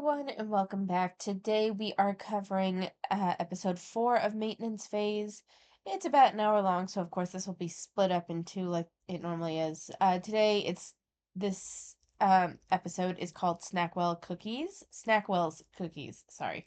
everyone, and welcome back. Today we are covering episode 4 of Maintenance Phase. It's about an hour long, so of course this will be split up in two like it normally is. Today this episode is called Snackwell's Cookies, sorry.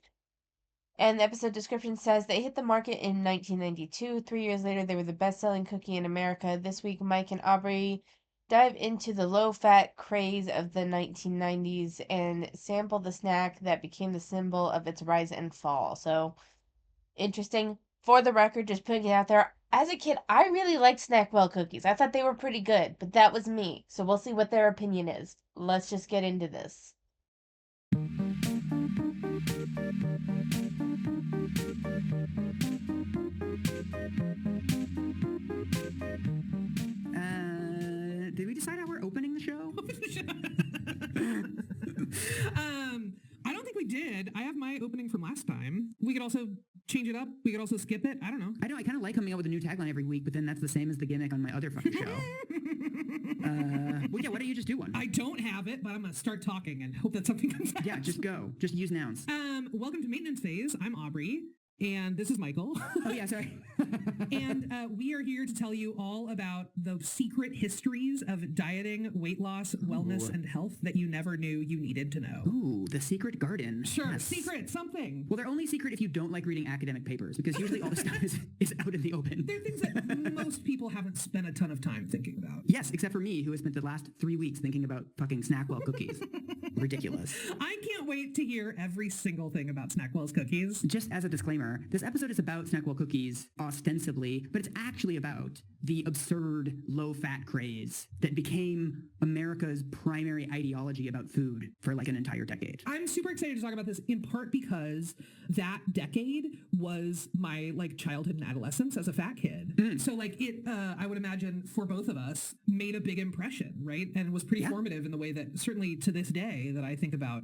And the episode description says they hit the market in 1992. 3 years later, they were the best-selling cookie in America. This week, Mike and Aubrey dive into the low-fat craze of the 1990s and sample the snack that became the symbol of its rise and fall. So, interesting. For the record, just putting it out there, as a kid, I really liked Snackwell cookies. I thought they were pretty good, but that was me. So we'll see what their opinion is. Let's just get into this. Did we decide how we're opening the show? I don't think we did. I have my opening from last time. We could also change it up. We could also skip it. I don't know. I know, I kind of like coming up with a new tagline every week, but then that's the same as the gimmick on my other fucking show. Well, yeah, why don't you just do one? I don't have it, but I'm going to start talking and hope that something comes out. Yeah, just go. Just use nouns. Welcome to Maintenance Phase. I'm Aubrey. And this is Michael. Oh, yeah, sorry. And we are here to tell you all about the secret histories of dieting, weight loss, wellness, and health that you never knew you needed to know. Ooh, the secret garden. Sure, Yes. secret, something. Well, they're only secret if you don't like reading academic papers, because usually all the stuff is out in the open. They're things that most people haven't spent a ton of time thinking about. Yes, except for me, who has spent the last 3 weeks thinking about fucking Snackwell cookies. Ridiculous. I can't wait to hear every single thing about Snackwell's cookies. Just as a disclaimer, this episode is about Snackwell cookies, ostensibly, but it's actually about the absurd low-fat craze that became America's primary ideology about food for like an entire decade. I'm super excited to talk about this in part because that decade was my like childhood and adolescence as a fat kid. So like it, I would imagine for both of us made a big impression, right? And was pretty formative in the way that certainly to this day that I think about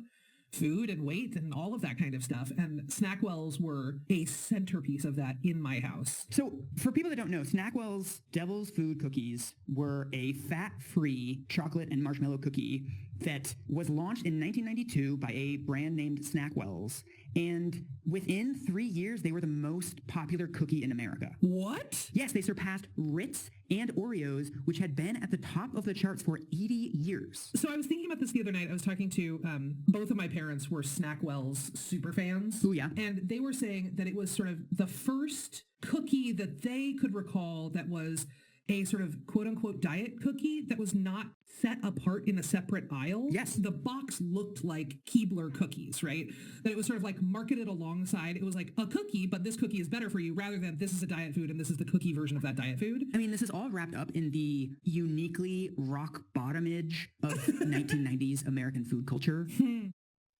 food and weight and all of that kind of stuff. And Snackwells were a centerpiece of that in my house. So for people that don't know, Snackwell's Devil's Food Cookies were a fat-free chocolate and marshmallow cookie that was launched in 1992 by a brand named Snackwell's. And within 3 years, they were the most popular cookie in America. What? Yes, they surpassed Ritz and Oreos, which had been at the top of the charts for 80 years. So I was thinking about this the other night. I was talking to both of my parents were Snackwell's super fans. Oh, yeah. And they were saying that it was sort of the first cookie that they could recall that was a sort of quote-unquote diet cookie that was not set apart in a separate aisle. Yes. The box looked like Keebler cookies, right? That it was sort of like marketed alongside. It was like a cookie, but this cookie is better for you rather than this is a diet food and this is the cookie version of that diet food. I mean, this is all wrapped up in the uniquely rock bottomage of 1990s American food culture.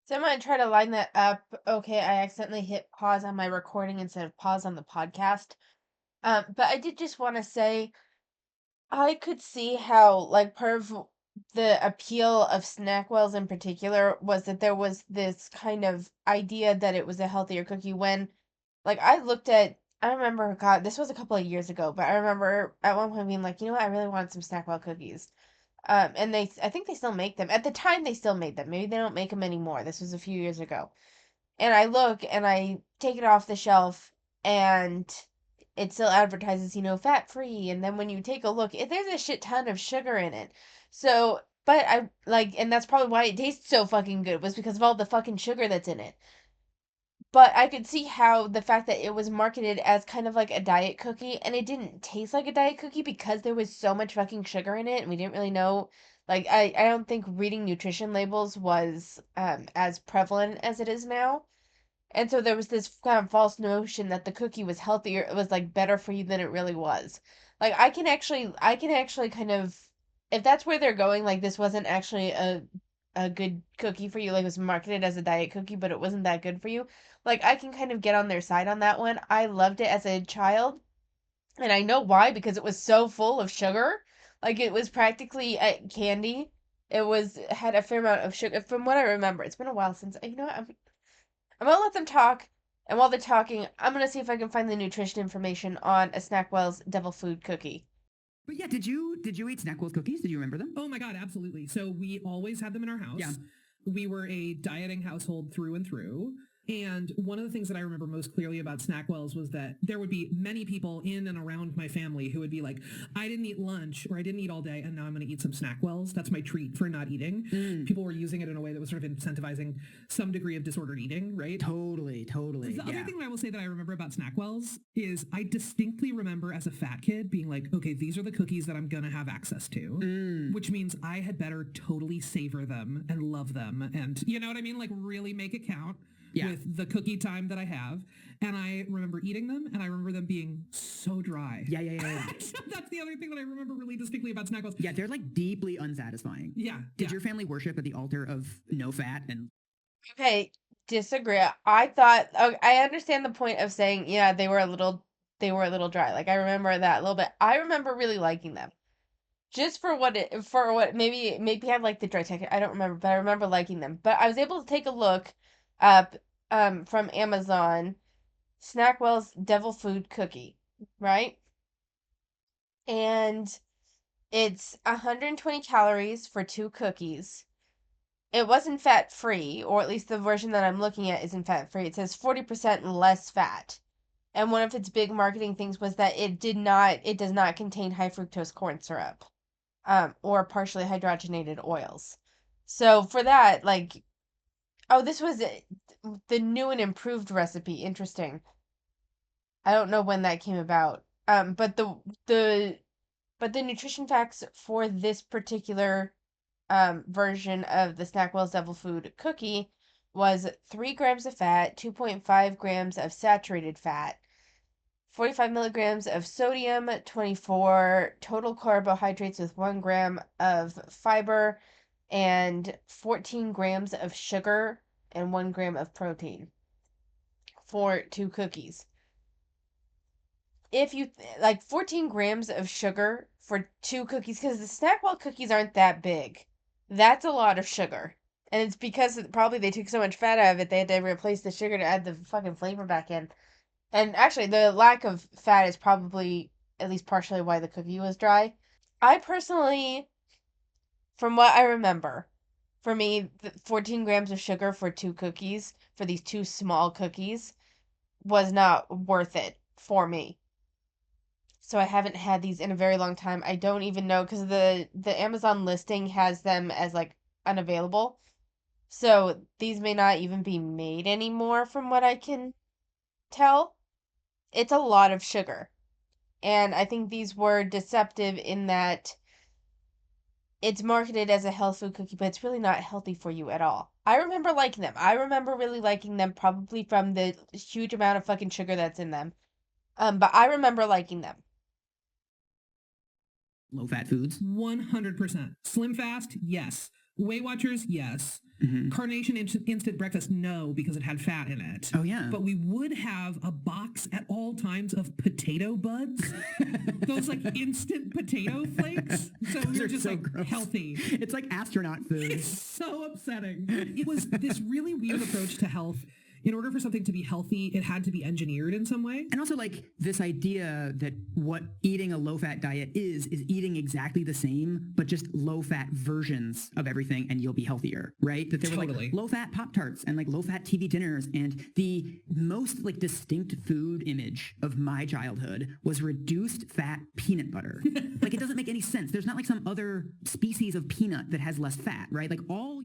So I'm going to try to line that up. Okay, I accidentally hit pause on my recording instead of pause on the podcast. But I did just want to say, I could see how, like, part of the appeal of Snackwells in particular was that there was this kind of idea that it was a healthier cookie when, like, I remember, God, this was a couple of years ago, but I remember at one point being like, you know what, I really want some Snackwell cookies. And I think they still make them. At the time, they still made them. Maybe they don't make them anymore. This was a few years ago. And I look and I take it off the shelf and it still advertises, fat free. And then when you take a look, there's a shit ton of sugar in it. So, but I like, and that's probably why it tastes so fucking good was because of all the fucking sugar that's in it. But I could see how the fact that it was marketed as kind of like a diet cookie and it didn't taste like a diet cookie because there was so much fucking sugar in it and we didn't really know. Like, I don't think reading nutrition labels was as prevalent as it is now. And so there was this kind of false notion that the cookie was healthier, it was like better for you than it really was. Like I can actually kind of, if that's where they're going, like this wasn't actually a good cookie for you, like it was marketed as a diet cookie, but it wasn't that good for you. Like I can kind of get on their side on that one. I loved it as a child, and I know why, because it was so full of sugar. Like it was practically candy. Had a fair amount of sugar from what I remember. It's been a while since, I'm gonna let them talk, and while they're talking, I'm gonna see if I can find the nutrition information on a Snackwell's Devil Food cookie. But yeah, did you eat Snackwell's cookies? Did you remember them? Oh my God, absolutely. So we always had them in our house. Yeah. We were a dieting household through and through. And one of the things that I remember most clearly about Snackwell's was that there would be many people in and around my family who would be like, I didn't eat lunch or I didn't eat all day and now I'm going to eat some Snackwell's. That's my treat for not eating. People were using it in a way that was sort of incentivizing some degree of disordered eating, right? Totally. The other thing that I will say that I remember about Snackwell's is I distinctly remember as a fat kid being like, okay, these are the cookies that I'm going to have access to, which means I had better totally savor them and love them. And you know what I mean? Like really make it count. With the cookie time that I have. And I remember eating them, and I remember them being so dry. Yeah. That's the other thing that I remember really distinctly about Snackwell's. Yeah, they're like deeply unsatisfying. Yeah. Did your family worship at the altar of no fat? And Okay, disagree. I thought I understand the point of saying, yeah, they were a little dry. Like I remember that a little bit. I remember really liking them. Just for what maybe I like the dry texture. I don't remember, but I remember liking them. But I was able to take a look up from Amazon, Snackwell's Devil Food Cookie, right? And it's 120 calories for 2 cookies. It wasn't fat free, or at least the version that I'm looking at isn't fat free. It says 40% less fat. And one of its big marketing things was that it does not contain high fructose corn syrup, or partially hydrogenated oils. So for that, like, oh, this was the new and improved recipe. Interesting. I don't know when that came about. But the nutrition facts for this particular version of the Snackwell's Devil Food cookie was 3 grams of fat, 2.5 grams of saturated fat, 45 milligrams of sodium, 24 total carbohydrates with 1 gram of fiber, and 14 grams of sugar and 1 gram of protein for 2 cookies. If you like 14 grams of sugar for 2 cookies, because the Snackwell cookies aren't that big, that's a lot of sugar. And it's because probably they took so much fat out of it, they had to replace the sugar to add the fucking flavor back in. And actually, the lack of fat is probably at least partially why the cookie was dry. I personally, from what I remember, for me, 14 grams of sugar for 2 cookies, for these 2 small cookies, was not worth it for me. So I haven't had these in a very long time. I don't even know because the Amazon listing has them as like unavailable. So these may not even be made anymore from what I can tell. It's a lot of sugar. And I think these were deceptive in that it's marketed as a health food cookie, but it's really not healthy for you at all. I remember liking them. I remember really liking them probably from the huge amount of fucking sugar that's in them. But I remember liking them. low fat foods. 100%. Slim Fast, yes. Weight Watchers, yes. Carnation Instant Breakfast, no, because it had fat in it. Oh, yeah. But we would have a box at all times of potato buds. Those like instant potato flakes. So we were just so like gross. healthy. It's like astronaut food. It's so upsetting. It was this really weird approach to health. In order for something to be healthy, it had to be engineered in some way. And also like this idea that what eating a low-fat diet is eating exactly the same, but just low-fat versions of everything and you'll be healthier, right? That there were like low-fat Pop-Tarts and like low-fat TV dinners, and the most like distinct food image of my childhood was reduced fat peanut butter. Like it doesn't make any sense. There's not like some other species of peanut that has less fat, right? Like all.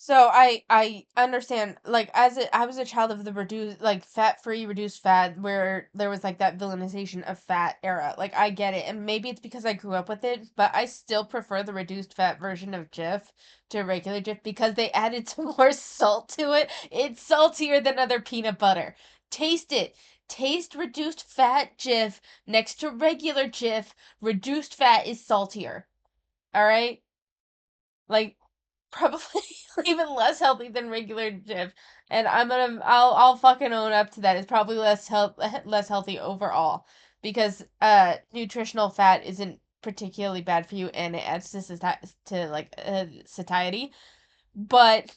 So I understand, like, I was a child of the reduced, like, fat-free reduced fat, where there was like that villainization of fat era. Like I get it, and maybe it's because I grew up with it, but I still prefer the reduced fat version of Jif to regular Jif because they added some more salt to it. It's saltier than other peanut butter. Taste it. Taste reduced fat Jif next to regular Jif. Reduced fat is saltier. All right? Like, probably even less healthy than regular Jif, and I'll fucking own up to that. It's probably less healthy overall because nutritional fat isn't particularly bad for you, and it adds to satiety. But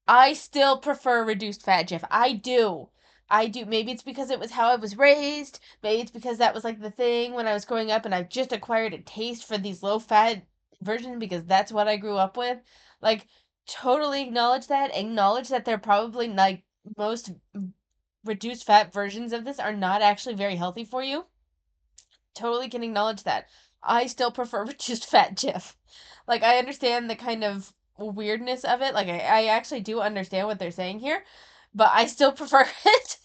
I still prefer reduced fat Jif. I do. I do. Maybe it's because it was how I was raised. Maybe it's because that was like the thing when I was growing up, and I've just acquired a taste for these low fat versions because that's what I grew up with. Like, totally acknowledge that they're probably like most reduced fat versions of this are not actually very healthy for you. Totally can acknowledge that. I still prefer reduced fat Jif. Like, I understand the kind of weirdness of it. Like, I actually do understand what they're saying here, but I still prefer it.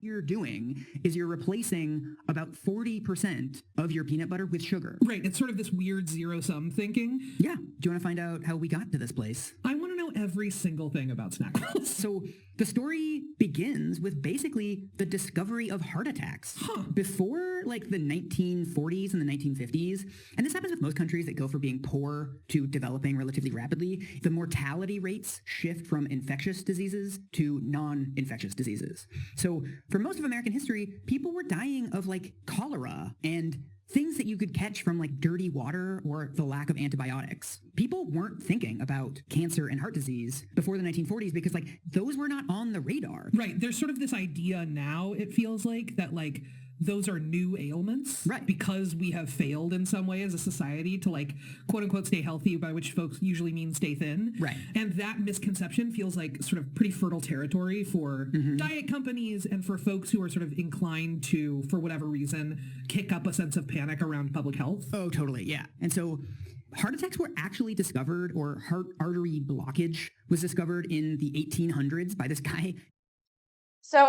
You're doing is you're replacing about 40% of your peanut butter with sugar. Right. It's sort of this weird zero-sum thinking. Yeah. Do you want to find out how we got to this place? I want to know every single thing about Snackwell. So the story begins with basically the discovery of heart attacks. Before like the 1940s and the 1950s, and this happens with most countries that go from being poor to developing relatively rapidly, the mortality rates shift from infectious diseases to non-infectious diseases. So for most of American history, people were dying of like cholera and things that you could catch from like dirty water or the lack of antibiotics. People weren't thinking about cancer and heart disease before the 1940s because like those were not on the radar. Right. There's sort of this idea now, it feels like, that like those are new ailments. Right. Because we have failed in some way as a society to like quote unquote stay healthy, by which folks usually mean stay thin. Right. And that misconception feels like sort of pretty fertile territory for diet companies and for folks who are sort of inclined to, for whatever reason, kick up a sense of panic around public health. Oh, totally. Yeah. And so heart attacks were actually discovered, or heart artery blockage was discovered in the 1800s by this guy. So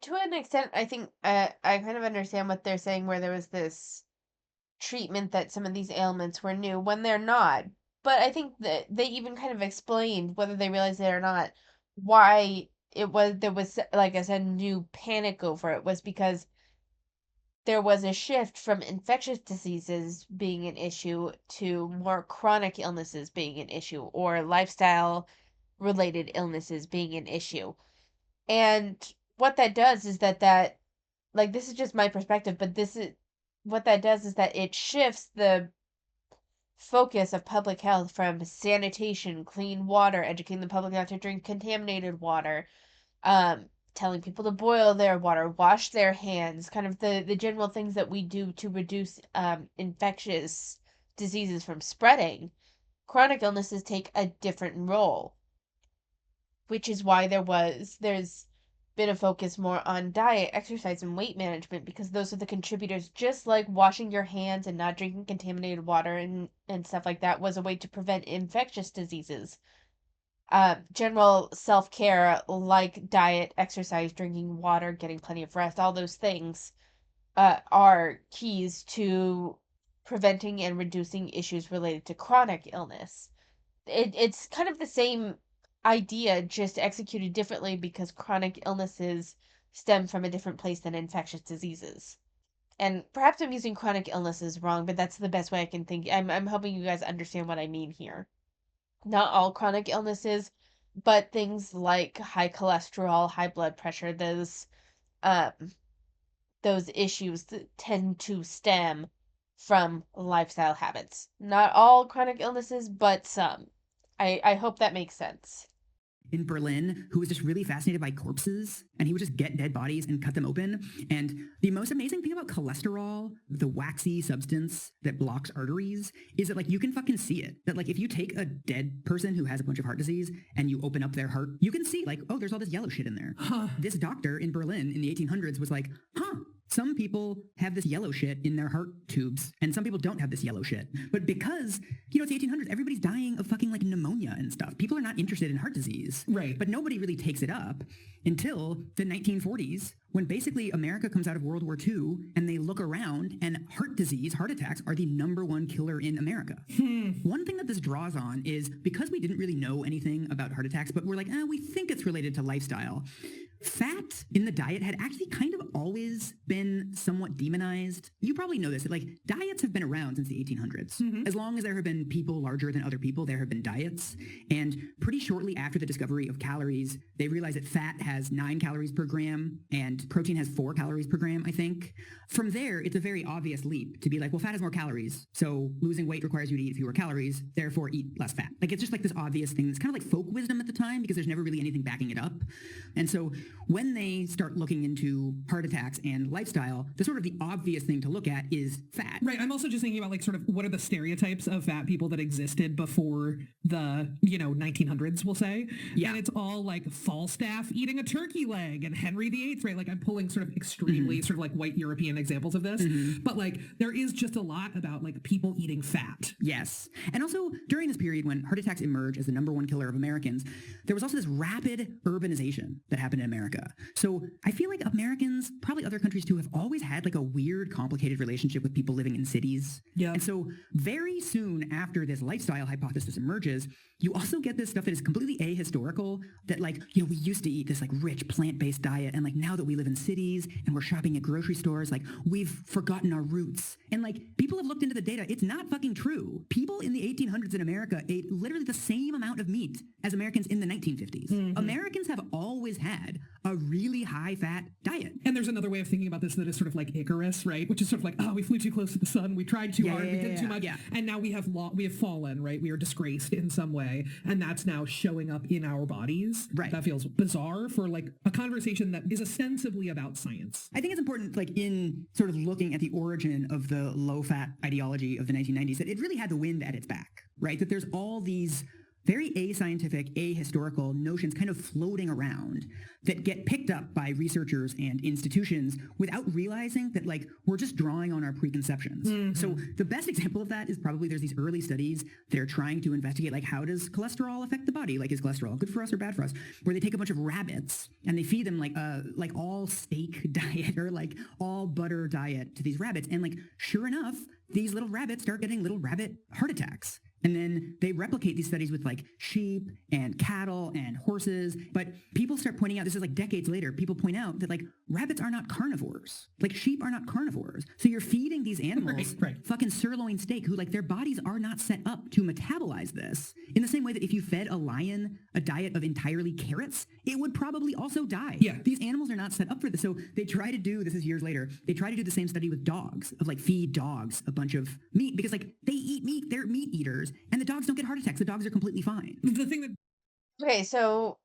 to an extent, I think I kind of understand what they're saying, where there was this treatment that some of these ailments were new when they're not. But I think that they even kind of explained, whether they realized it or not, why there was, like I said, new panic over it was because there was a shift from infectious diseases being an issue to more chronic illnesses being an issue, or lifestyle related illnesses being an issue. And what that does is that like, this is just my perspective, but this is what that does is that it shifts the focus of public health from sanitation, clean water, educating the public not to drink contaminated water, telling people to boil their water, wash their hands, kind of the general things that we do to reduce infectious diseases from spreading. Chronic illnesses take a different role, which is why there's been a focus more on diet, exercise, and weight management, because those are the contributors, just like washing your hands and not drinking contaminated water and stuff like that was a way to prevent infectious diseases. General self-care like diet, exercise, drinking water, getting plenty of rest, all those things are keys to preventing and reducing issues related to chronic illness. It's kind of the same idea, just executed differently, because chronic illnesses stem from a different place than infectious diseases. And perhaps I'm using chronic illnesses wrong, but that's the best way I can think. I'm hoping you guys understand what I mean here. Not all chronic illnesses, but things like high cholesterol, high blood pressure, um those issues that tend to stem from lifestyle habits. Not all chronic illnesses, but some. I hope that makes sense. In Berlin, who was just really fascinated by corpses, and he would just get dead bodies and cut them open. And the most amazing thing about cholesterol, the waxy substance that blocks arteries, is that like you can fucking see it. That like if you take a dead person who has a bunch of heart disease and you open up their heart, you can see like, oh, there's all this yellow shit in there. This doctor in Berlin in the 1800s was like, some people have this yellow shit in their heart tubes, and some people don't have this yellow shit. But because, it's the 1800s, everybody's dying of fucking like pneumonia and stuff. People are not interested in heart disease. Right. But nobody really takes it up until the 1940s, when basically America comes out of World War II and they look around and heart disease, heart attacks are the #1 killer in America. One thing that this draws on is because we didn't really know anything about heart attacks, but we're like, we think it's related to lifestyle. Fat in the diet had actually kind of always been somewhat demonized. You probably know this, that like diets have been around since the 1800s. As long as there have been people larger than other people, there have been diets. And pretty shortly after the discovery of calories, they realized that fat has 9 calories per gram and protein has 4 calories per gram, I think. From there, it's a very obvious leap to be like, well, fat has more calories, so losing weight requires you to eat fewer calories, therefore eat less fat. Like, it's just like this obvious thing. It's kind of like folk wisdom at the time because there's never really anything backing it up. And so when they start looking into heart attacks and lifestyle, the sort of the obvious thing to look at is fat. Right. I'm also just thinking about like sort of what are the stereotypes of fat people that existed before the, 1900s, we'll say. Yeah. And it's all like Falstaff eating a turkey leg and Henry VIII, right? Like I'm pulling sort of extremely sort of like white European examples of this. But like there is just a lot about like people eating fat. Yes. And also during this period when heart attacks emerged as the number one killer of Americans, there was also this rapid urbanization that happened in America. So I feel like Americans, probably other countries too, have always had like a weird, complicated relationship with people living in cities. Yeah. And so very soon after this lifestyle hypothesis emerges, you also get this stuff that is completely ahistorical, that like, we used to eat this like rich plant-based diet, and like now that we live in cities and we're shopping at grocery stores, like we've forgotten our roots. And like people have looked into the data, it's not fucking true. People in the 1800s in America ate literally the same amount of meat as Americans in the 1950s. Americans have always had a really high-fat diet. And there's another way of thinking about this that is sort of like Icarus, right? Which is sort of like, we flew too close to the sun, we tried too hard, we did too much, and now we have fallen, right? We are disgraced in some way, and that's now showing up in our bodies. Right. That feels bizarre for like a conversation that is ostensibly about science. I think it's important, like in sort of looking at the origin of the low-fat ideology of the 1990s, that it really had the wind at its back, right? That there's all these very ascientific, ahistorical notions kind of floating around that get picked up by researchers and institutions without realizing that, like, we're just drawing on our preconceptions. So the best example of that is probably there's these early studies that are trying to investigate, like, how does cholesterol affect the body? Like, is cholesterol good for us or bad for us? Where they take a bunch of rabbits and they feed them, like all steak diet or, like, all butter diet to these rabbits. And, like, sure enough, these little rabbits start getting little rabbit heart attacks. And then they replicate these studies with like sheep and cattle and horses. But people start pointing out, this is like decades later, people point out that like rabbits are not carnivores. Like sheep are not carnivores. So you're feeding these animals fucking sirloin steak who like their bodies are not set up to metabolize this. In the same way that if you fed a lion a diet of entirely carrots, it would probably also die. Yeah. These animals are not set up for this. So they try to do, this is years later, they try to do the same study with dogs, of like feed dogs a bunch of meat because like they eat meat, they're meat eaters. And the dogs don't get heart attacks. The dogs are completely fine. The thing that Okay, so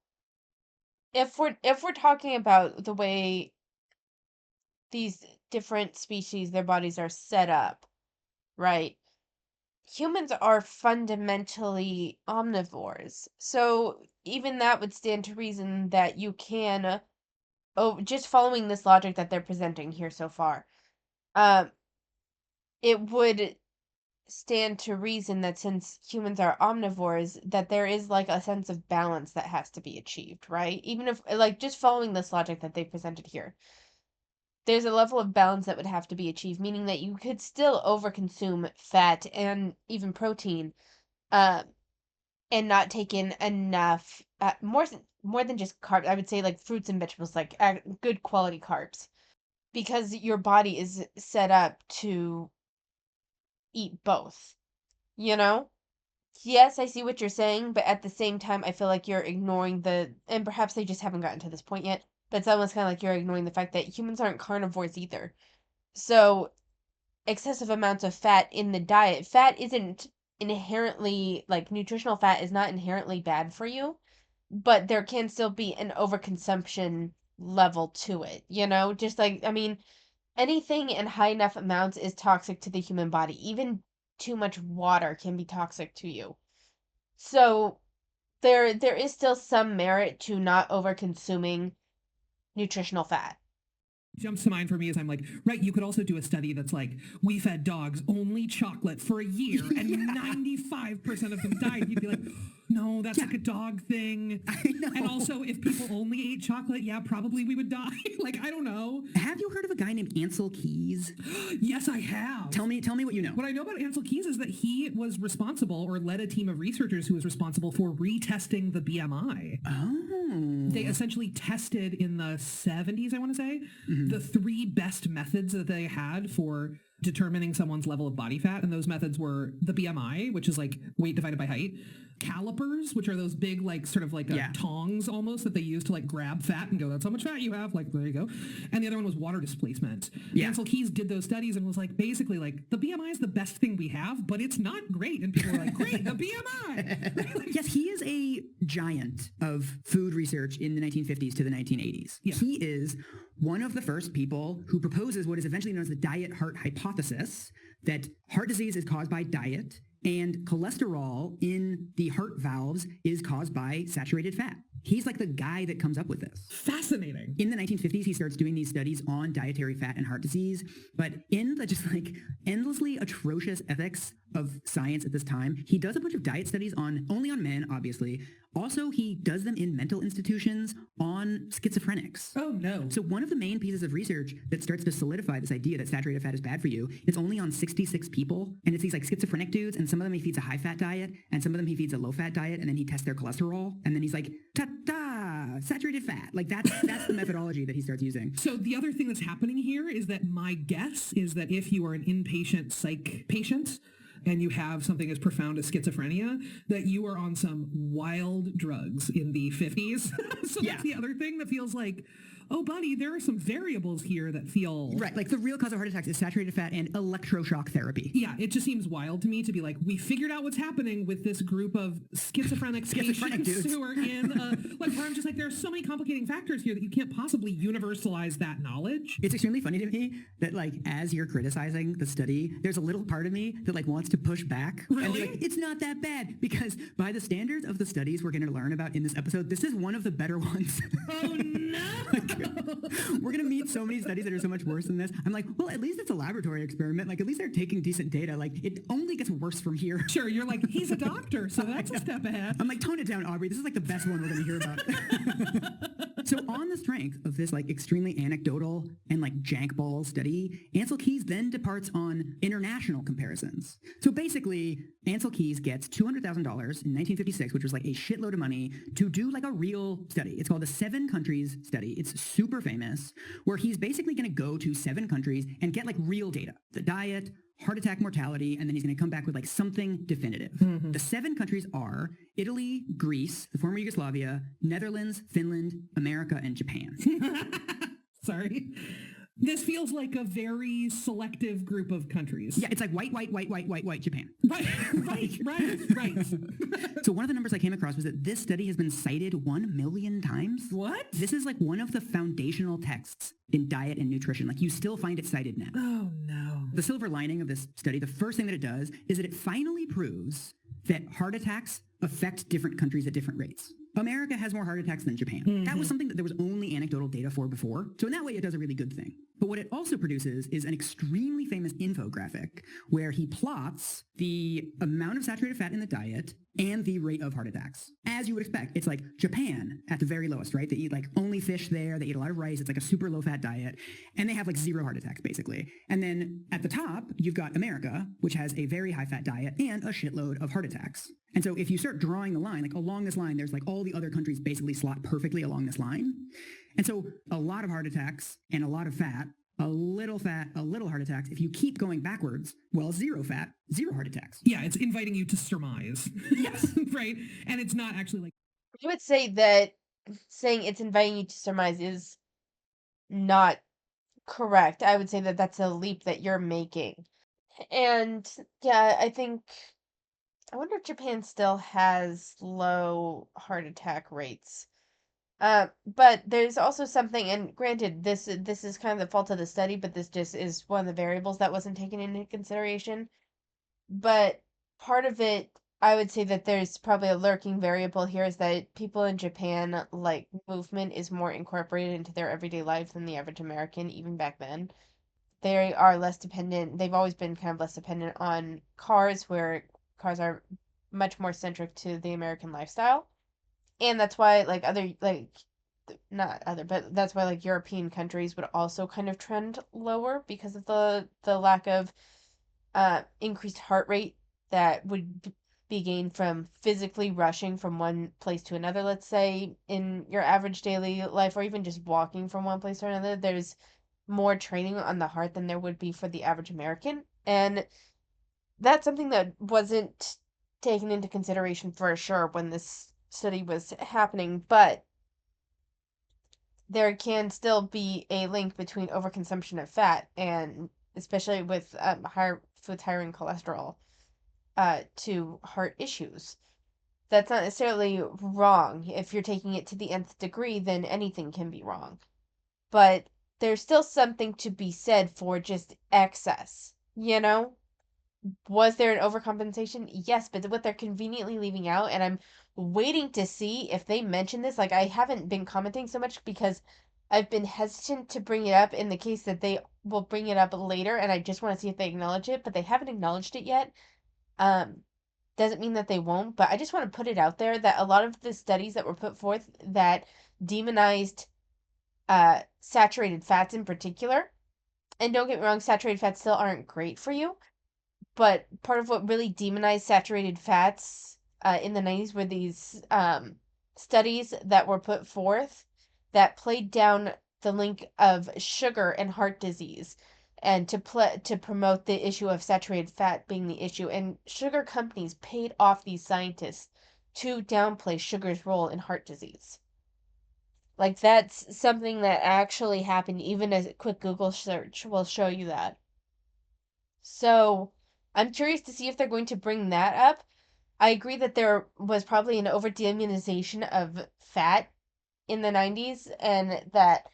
if we're talking about the way these different species, their bodies are set up, right? Humans are fundamentally omnivores. So even that would stand to reason that you can, just following this logic that they're presenting here so far, it would stand to reason that since humans are omnivores, that there is like a sense of balance that has to be achieved, right? Even if, like, just following this logic that they presented here, there's a level of balance that would have to be achieved, meaning that you could still overconsume fat and even protein, and not take in enough, more than just carbs. I would say like fruits and vegetables, like good quality carbs, because your body is set up to eat both, you know? Yes, I see what you're saying, but at the same time, I feel like you're ignoring and perhaps they just haven't gotten to this point yet, but it's almost kind of like you're ignoring the fact that humans aren't carnivores either. So, excessive amounts of fat in the diet, fat isn't inherently, like, nutritional fat is not inherently bad for you, but there can still be an overconsumption level to it, you know? Just like, I mean, anything in high enough amounts is toxic to the human body. Even too much water can be toxic to you. So there is still some merit to not over consuming nutritional fat. jumps to mind for me is I'm like, right, you could also do a study that's like, we fed dogs only chocolate for a year and 95% of them died. You'd be like, no, that's like a dog thing. I know. And also, if people only ate chocolate, yeah, probably we would die. Like, I don't know. Have you heard of a guy named Ancel Keys? Yes, I have. Tell me what you know. What I know about Ancel Keys is that he was responsible or led a team of researchers who was responsible for retesting the BMI. Oh. They essentially tested in the 70s, I want to say, the three best methods that they had for determining someone's level of body fat, and those methods were the BMI, which is like weight divided by height, calipers, which are those big like sort of like tongs almost that they use to like grab fat and go, that's how much fat you have, like there you go. And the other one was water displacement. Ancel Keys did those studies and was like, basically like, the BMI is the best thing we have, but it's not great. And people were like, great, the BMI. Yes, he is a giant of food research in the 1950s to the 1980s. He is one of the first people who proposes what is eventually known as the diet heart hypothesis, that heart disease is caused by diet and cholesterol in the heart valves is caused by saturated fat. He's like the guy that comes up with this. Fascinating. In the 1950s, he starts doing these studies on dietary fat and heart disease, but in the just like endlessly atrocious ethics of science at this time, he does a bunch of diet studies only on men, obviously. Also, he does them in mental institutions on schizophrenics. Oh, no. So one of the main pieces of research that starts to solidify this idea that saturated fat is bad for you, it's only on 66 people, and it's these like schizophrenic dudes, and some of them he feeds a high-fat diet, and some of them he feeds a low-fat diet, and then he tests their cholesterol, and then he's like, ta-da, saturated fat. Like that's the methodology that he starts using. So the other thing that's happening here is that my guess is that if you are an inpatient psych patient, and you have something as profound as schizophrenia, that you are on some wild drugs in the 50s. So that's the other thing that feels like, oh, buddy, there are some variables here that feel... Right, like the real cause of heart attacks is saturated fat and electroshock therapy. Yeah, it just seems wild to me to be like, we figured out what's happening with this group of schizophrenic patients dudes who are in... like, where I'm just like, there are so many complicating factors here that you can't possibly universalize that knowledge. It's extremely funny to me that, like, as you're criticizing the study, there's a little part of me that, like, wants to push back. Really? And be like, it's not that bad, because by the standards of the studies we're going to learn about in this episode, this is one of the better ones. Oh, no! We're going to meet so many studies that are so much worse than this. I'm like, well, at least it's a laboratory experiment. Like, at least they're taking decent data. Like, it only gets worse from here. Sure, you're like, he's a doctor, so that's a step ahead. I'm like, tone it down, Aubrey. This is like the best one we're going to hear about. So on the strength of this like extremely anecdotal and like jankball study, Ancel Keys then departs on international comparisons. So basically, Ancel Keys gets $200,000 in 1956, which was like a shitload of money, to do like a real study. It's called the 7 Countries Study. It's super famous, where he's basically going to go to 7 countries and get like real data, the diet, heart attack mortality, and then he's going to come back with like something definitive. Mm-hmm. The 7 countries are Italy, Greece, the former Yugoslavia, Netherlands, Finland, America, and Japan. Sorry. This feels like a very selective group of countries. Yeah, it's like white, Japan. Right. So one of the numbers I came across was that this study has been cited 1 million times. What? This is like one of the foundational texts in diet and nutrition. Like, you still find it cited now. Oh, no. The silver lining of this study, the first thing that it does is that it finally proves that heart attacks affect different countries at different rates. America has more heart attacks than Japan. Mm-hmm. That was something that there was only anecdotal data for before. So in that way, it does a really good thing. But what it also produces is an extremely famous infographic where he plots the amount of saturated fat in the diet and the rate of heart attacks. As you would expect, it's like Japan at the very lowest, right? They eat like only fish there. They eat a lot of rice. It's like a super low fat diet. And they have like 0 heart attacks, basically. And then at the top, you've got America, which has a very high fat diet and a shitload of heart attacks. And so if you start drawing the line, like along this line, there's like all the other countries basically slot perfectly along this line. And so a lot of heart attacks and a lot of fat, a little heart attacks. If you keep going backwards, well, 0 fat, 0 heart attacks. Yeah, it's inviting you to surmise. Yes. Right? And it's not actually like... I would say that saying it's inviting you to surmise is not correct. I would say that that's a leap that you're making. And yeah, I wonder if Japan still has low heart attack rates. But there's also something, and granted, this is kind of the fault of the study, but this just is one of the variables that wasn't taken into consideration. But part of it, I would say that there's probably a lurking variable here, is that people in Japan, like, movement is more incorporated into their everyday life than the average American, even back then. They are less dependent, they've always been kind of less dependent on cars, where cars are much more centric to the American lifestyle. And that's why, like, not other, but that's why, like, European countries would also kind of trend lower because of the lack of increased heart rate that would be gained from physically rushing from one place to another. Let's say in your average daily life, or even just walking from one place to another, there's more training on the heart than there would be for the average American. And that's something that wasn't taken into consideration for sure when this study was happening, but there can still be a link between overconsumption of fat and especially with higher foods higher in cholesterol to heart issues. That's not necessarily wrong. If you're taking it to the nth degree, then anything can be wrong. But there's still something to be said for just excess, you know? Was there an overcompensation? Yes, but what they're conveniently leaving out, and I'm waiting to see if they mention this. Like, I haven't been commenting so much because I've been hesitant to bring it up in the case that they will bring it up later, and I just want to see if they acknowledge it, but they haven't acknowledged it yet. Um, doesn't mean that they won't, but I just want to put it out there that a lot of the studies that were put forth that demonized saturated fats in particular, and don't get me wrong, saturated fats still aren't great for you, but part of what really demonized saturated fats in the 90s were these studies that were put forth that played down the link of sugar and heart disease and to promote the issue of saturated fat being the issue, and sugar companies paid off these scientists to downplay sugar's role in heart disease. Like, that's something that actually happened. Even a quick Google search will show you that. So I'm curious to see if they're going to bring that up. I agree that there was probably an over demonization of fat in the 90s, and that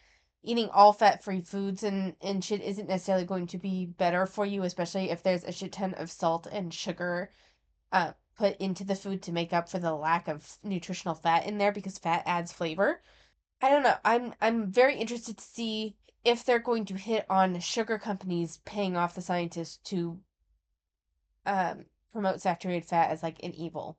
eating all fat-free foods and shit isn't necessarily going to be better for you, especially if there's a shit ton of salt and sugar put into the food to make up for the lack of nutritional fat in there because fat adds flavor. I don't know. I'm very interested to see if they're going to hit on sugar companies paying off the scientists to promote saturated fat as like an evil.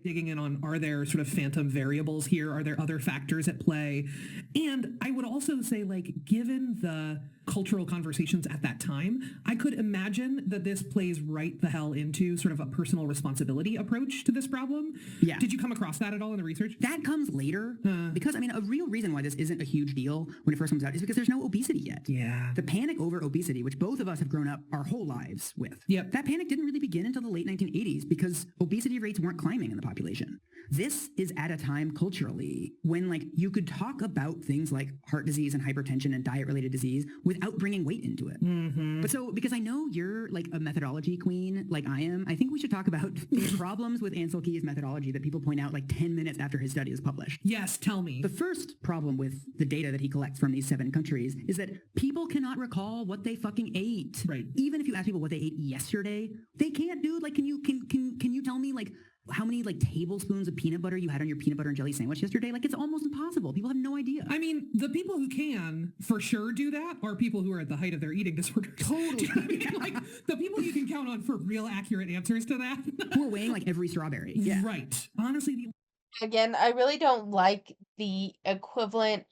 Digging in on, are there sort of phantom variables here? Are there other factors at play? And I would also say, like, given the cultural conversations at that time, I could imagine that this plays right the hell into sort of a personal responsibility approach to this problem. Yeah. Did you come across that at all in the research? That comes later because, I mean, a real reason why this isn't a huge deal when it first comes out is because there's no obesity yet. Yeah. The panic over obesity, which both of us have grown up our whole lives with, Yep. that panic didn't really begin until the late 1980s because obesity rates weren't climbing in the population. This is at a time culturally when, like, you could talk about things like heart disease and hypertension and diet-related disease without bringing weight into it. Mm-hmm. But so, because I know you're like a methodology queen like I am, I think we should talk about the problems with Ancel Keys' methodology that people point out like 10 minutes after his study is published. Yes, tell me. The first problem with the data that he collects from these 7 countries is that people cannot recall what they fucking ate. Right. Even if you ask people what they ate yesterday, they can't, dude. Like, can you tell me, like, how many, like, tablespoons of peanut butter you had on your peanut butter and jelly sandwich yesterday? Like, it's almost impossible. People have no idea. I mean, the people who can for sure do that are people who are at the height of their eating disorders. Totally. Do you know what I mean? Like, the people you can count on for real accurate answers to that. Who are weighing, like, every strawberry. Yeah. Right. Honestly, Again, I really don't like the equivalent.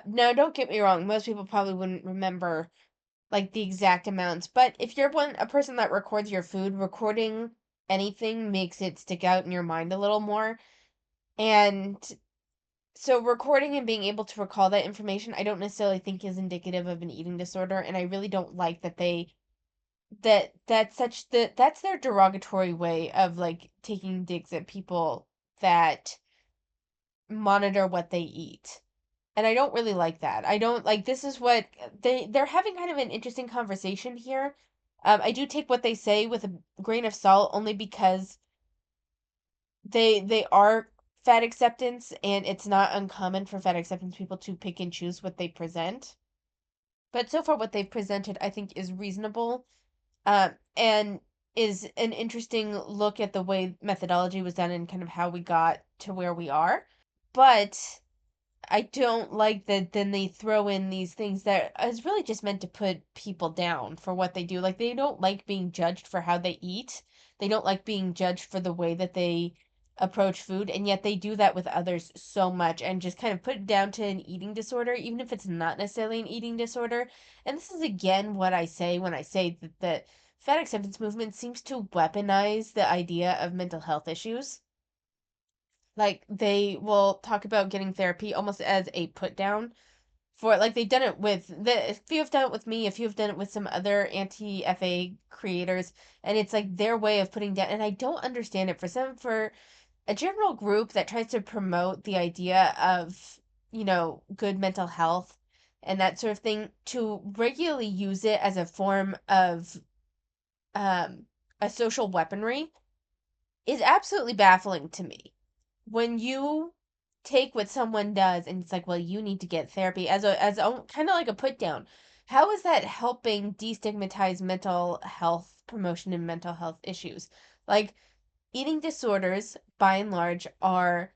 No, don't get me wrong. Most people probably wouldn't remember like the exact amounts, but if you're a person that records your food, recording anything makes it stick out in your mind a little more. And so recording and being able to recall that information, I don't necessarily think is indicative of an eating disorder, and I really don't like that that's their derogatory way of like taking digs at people that monitor what they eat. And I don't really like that. I don't like this is what they're having kind of an interesting conversation here. I do take what they say with a grain of salt only because they are fat acceptance, and it's not uncommon for fat acceptance people to pick and choose what they present. But so far what they've presented I think is reasonable, and is an interesting look at the way methodology was done and kind of how we got to where we are. But I don't like that then they throw in these things that is really just meant to put people down for what they do. Like, they don't like being judged for how they eat. They don't like being judged for the way that they approach food, and yet they do that with others so much and just kind of put it down to an eating disorder, even if it's not necessarily an eating disorder. And this is again what I say when I say that the fat acceptance movement seems to weaponize the idea of mental health issues. Like, they will talk about getting therapy almost as a put down for like they've done it with the if you have done it with me, if you have done it with some other anti-FA creators, and it's like their way of putting down, and I don't understand it for a general group that tries to promote the idea of, good mental health and that sort of thing, to regularly use it as a form of um a social weaponry is absolutely baffling to me. When you take what someone does and it's like, well, you need to get therapy as a kind of like a put down. How is that helping destigmatize mental health promotion and mental health issues? Like eating disorders by and large are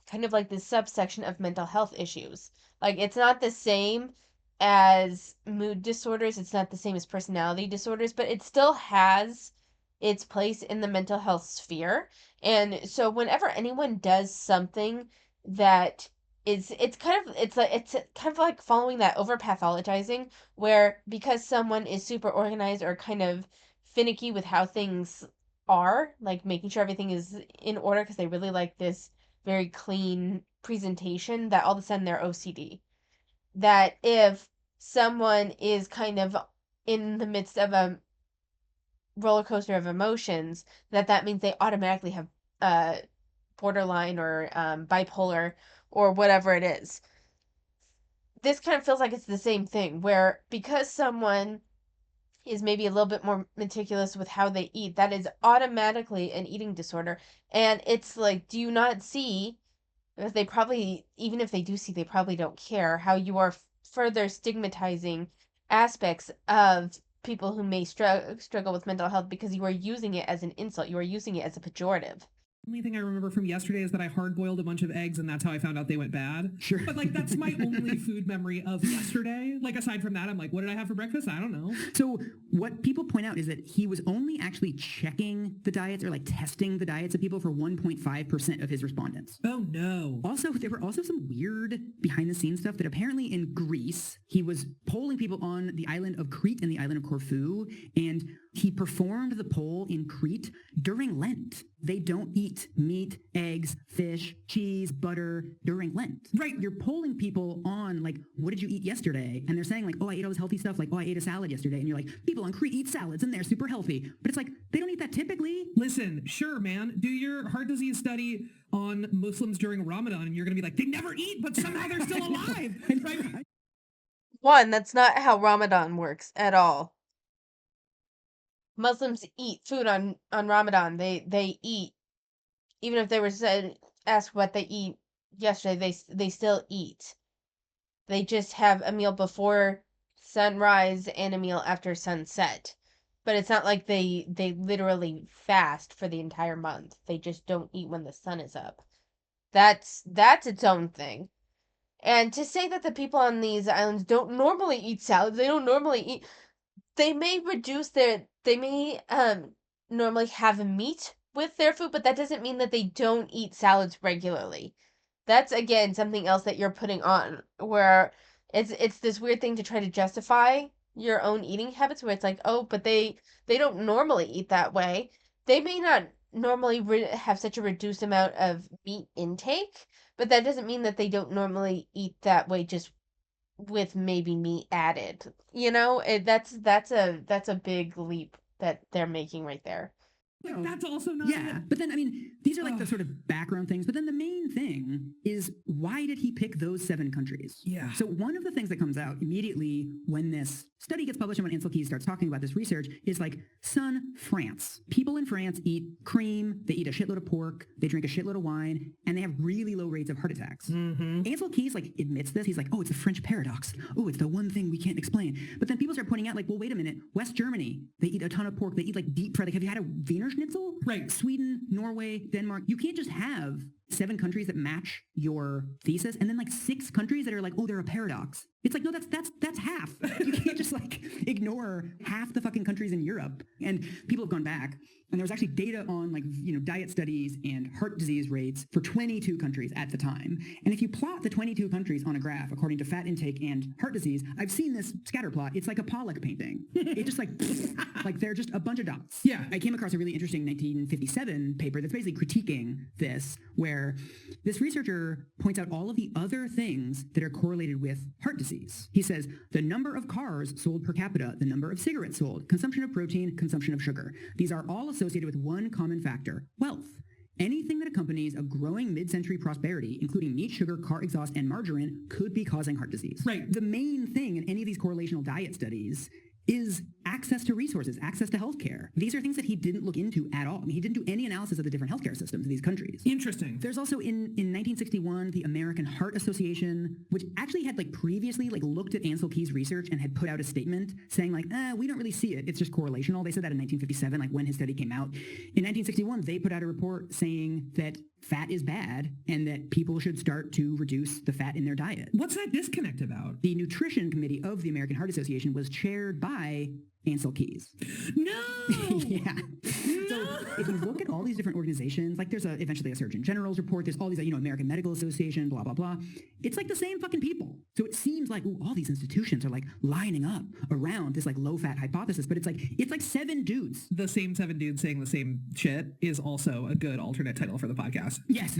kind of like this subsection of mental health issues. Like it's not the same as mood disorders, it's not the same as personality disorders, but it still has its place in the mental health sphere. And so whenever anyone does something that it's kind of like following that over pathologizing where because someone is super organized or kind of finicky with how things are, like making sure everything is in order because they really like this very clean presentation, that all of a sudden they're OCD. That if someone is kind of in the midst of a roller coaster of emotions, that means they automatically have borderline or bipolar or whatever it is. This kind of feels like it's the same thing, where because someone is maybe a little bit more meticulous with how they eat, that is automatically an eating disorder. And it's like, do you not see, because they probably, even if they do see, they probably don't care, how you are further stigmatizing aspects of people who may struggle with mental health because you are using it as an insult, you are using it as a pejorative. Only thing I remember from yesterday is that I hard boiled a bunch of eggs and that's how I found out they went bad. Sure. But like that's my only food memory of yesterday. Like aside from that, I'm like, what did I have for breakfast? I don't know. So what people point out is that he was only actually checking the diets or like testing the diets of people for 1.5% of his respondents. Oh no. Also, there were also some weird behind the scenes stuff that apparently in Greece, he was polling people on the island of Crete and the island of Corfu, and he performed the poll in Crete during Lent. They don't eat meat, eggs, fish, cheese, butter during Lent. Right. You're polling people on, like, what did you eat yesterday? And they're saying, like, oh, I ate all this healthy stuff. Like, oh, I ate a salad yesterday. And you're like, people on Crete eat salads and they're super healthy. But it's like, they don't eat that typically. Listen, sure, man. Do your heart disease study on Muslims during Ramadan and you're going to be like, they never eat, but somehow they're still alive. Right? One, that's not how Ramadan works at all. Muslims eat food on Ramadan. They eat, even if they were asked what they eat yesterday, they still eat. They just have a meal before sunrise and a meal after sunset. But it's not like they literally fast for the entire month. They just don't eat when the sun is up. That's its own thing. And to say that the people on these islands don't normally eat salads, they don't normally eat, they may normally have meat with their food, but that doesn't mean that they don't eat salads regularly. That's again something else that you're putting on, where it's this weird thing to try to justify your own eating habits, where it's like, oh, but they don't normally eat that way. They may not normally have such a reduced amount of meat intake, but that doesn't mean that they don't normally eat that way, just with maybe meat added. That's a big leap that they're making right there. Like, that's also not Yeah, it. but then, I mean, these are like the sort of background things. But then the main thing is, why did he pick those 7 countries? Yeah. So one of the things that comes out immediately when this study gets published and when Ancel Keys starts talking about this research is like, son, France. People in France eat cream, they eat a shitload of pork, they drink a shitload of wine, and they have really low rates of heart attacks. Ancel Keys like admits this. He's like, oh, it's a French paradox. Oh, it's the one thing we can't explain. But then people start pointing out like, well, wait a minute. West Germany, they eat a ton of pork. They eat like deep fried. Like, have you had a Wiener Schnitzel? Right. Sweden, Norway, Denmark. You can't just have 7 countries that match your thesis and then like 6 countries that are like, oh, they're a paradox. It's like, no, that's half. You can't just like ignore half the fucking countries in Europe. And people have gone back, and there was actually data on like, diet studies and heart disease rates for 22 countries at the time. And if you plot the 22 countries on a graph according to fat intake and heart disease, I've seen this scatter plot. It's like a Pollock painting. It just like they're just a bunch of dots. Yeah. I came across a really interesting 1957 paper that's basically critiquing this, where where this researcher points out all of the other things that are correlated with heart disease. He says the number of cars sold per capita, the number of cigarettes sold, consumption of protein, consumption of sugar. These are all associated with one common factor: wealth. Anything that accompanies a growing mid-century prosperity, including meat, sugar, car exhaust, and margarine, could be causing heart disease. Right. The main thing in any of these correlational diet studies is access to resources, access to healthcare. These are things that he didn't look into at all. I mean, he didn't do any analysis of the different healthcare systems in these countries. Interesting. There's also in 1961, the American Heart Association, which actually had previously looked at Ancel Keys' research and had put out a statement saying we don't really see it. It's just correlational. They said that in 1957, when his study came out. In 1961, they put out a report saying that fat is bad and that people should start to reduce the fat in their diet. What's that disconnect about? The nutrition committee of the American Heart Association was chaired by Ancel Keys. No! Yeah. No! So if you look at all these different organizations, there's eventually a Surgeon General's report, there's all these, American Medical Association, blah, blah, blah. It's the same fucking people. So it seems all these institutions are lining up around this low-fat hypothesis, but it's 7 dudes. The same 7 dudes saying the same shit is also a good alternate title for the podcast. Yes.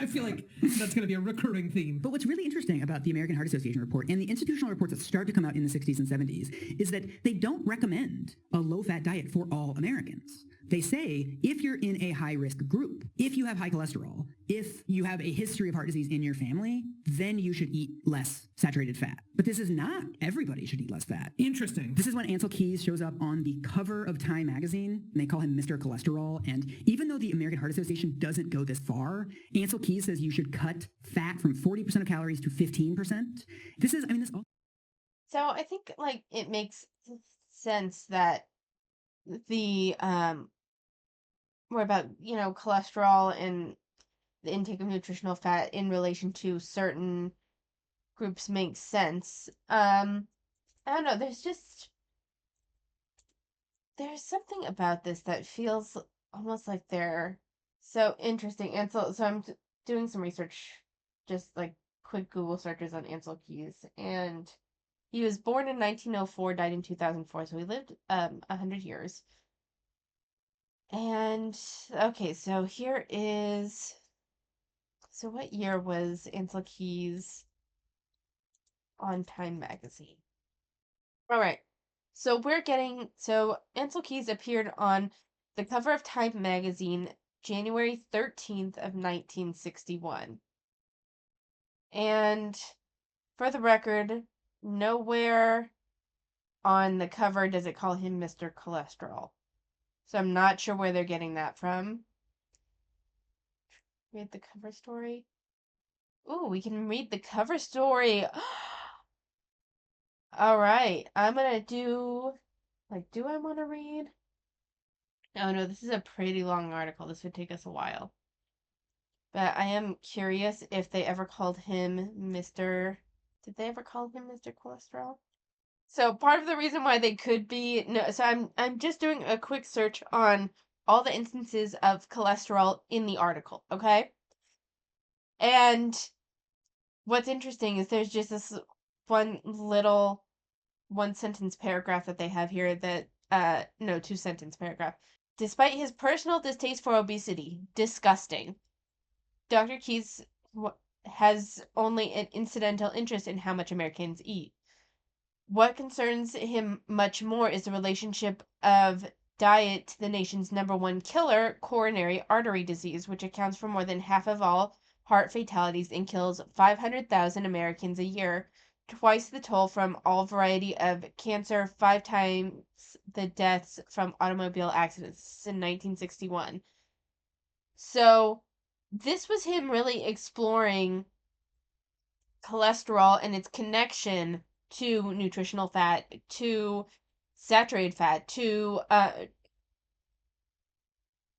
I feel like that's going to be a recurring theme. But what's really interesting about the American Heart Association report and the institutional reports that start to come out in the 60s and 70s is that they don't recommend a low-fat diet for all Americans. They say if you're in a high-risk group, if you have high cholesterol, if you have a history of heart disease in your family, then you should eat less saturated fat. But this is not everybody should eat less fat. Interesting. This is when Ancel Keys shows up on the cover of Time magazine, and they call him Mr. Cholesterol. And even though the American Heart Association doesn't go this far, Ancel Keys says you should cut fat from 40% of calories to 15%. This all. So I think it makes sense that the more about cholesterol and the intake of nutritional fat in relation to certain groups makes sense. I don't know, there's something about this that feels almost like they're so interesting. And so I'm doing some research, just quick Google searches on Ancel Keys, and he was born in 1904, died in 2004, so he lived 100 years. And okay, so here is. So what year was Ancel Keys on Time magazine? All right. So Ancel Keys appeared on the cover of Time magazine January 13th of 1961. And for the record, nowhere on the cover does it call him Mr. Cholesterol. So I'm not sure where they're getting that from. Read the cover story. Ooh, we can read the cover story. All right. I'm gonna do I want to read? Oh no, this is a pretty long article. This would take us a while. But I am curious if they ever called him Mr. Did they ever call him Mr. Cholesterol? So part of the reason why they could be no, so I'm just doing a quick search on all the instances of cholesterol in the article, okay? And what's interesting is there's just this one sentence paragraph that they have here that 2-sentence paragraph. Despite his personal distaste for obesity, disgusting. Dr. Keys has only an incidental interest in how much Americans eat. What concerns him much more is the relationship of diet to the nation's #1 killer, coronary artery disease, which accounts for more than half of all heart fatalities and kills 500,000 Americans a year, twice the toll from all variety of cancer, 5 times the deaths from automobile accidents in 1961. So this was him really exploring cholesterol and its connection to nutritional fat, to saturated fat, to